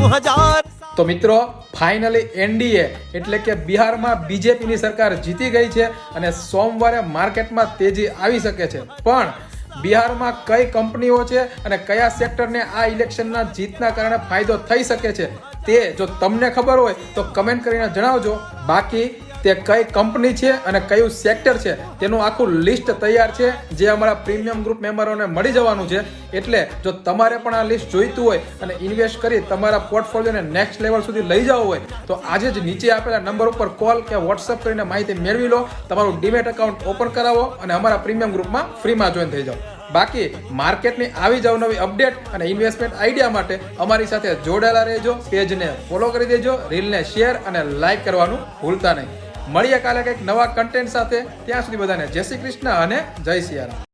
2000। તો મિત્રો finally NDA એટલે કે બિહારમાં બીજેપીની સરકાર જીતી ગઈ છે અને સોમવારે માર્કેટમાં તેજી આવી શકે છે. પણ બિહારમાં કઈ કંપનીઓ છે અને કયા સેક્ટરને આ ઇલેક્શનના જીતના કારણે ફાયદો થઈ શકે છે તે જો તમને ખબર હોય તો કમેન્ટ કરીને જણાવજો. બાકી તે કઈ કંપની છે અને કયું સેક્ટર છે તેનું આખું લિસ્ટ તૈયાર છે જે અમારા પ્રીમિયમ ગ્રુપ મેમ્બરોને મળી જવાનું છે. એટલે જો તમારે પણ આ લિસ્ટ જોઈતું હોય અને ઇન્વેસ્ટ કરી તમારા પોર્ટફોલિયોને નેક્સ્ટ લેવલ સુધી લઈ જવું હોય તો આજે જ નીચે આપેલા નંબર ઉપર કોલ કે વોટ્સઅપ કરીને માહિતી મેળવી લો, તમારું ડીમેટ એકાઉન્ટ ઓપન કરાવો અને અમારા પ્રીમિયમ ગ્રુપમાં ફ્રીમાં જોઈન થઈ જાઓ. બાકી માર્કેટની આવી જાવ નવી અપડેટ અને ઇન્વેસ્ટમેન્ટ આઈડિયા માટે અમારી સાથે જોડાયેલા રહેજો. પેજને ફોલો કરી દેજો, રીલને શેર અને લાઈક કરવાનું ભૂલતા નહીં. મળીએ કાલે કંઈક નવા કન્ટેન્ટ સાથે. ત્યાં સુધી બધાને જય શ્રી કૃષ્ણ અને જય સિયારામ.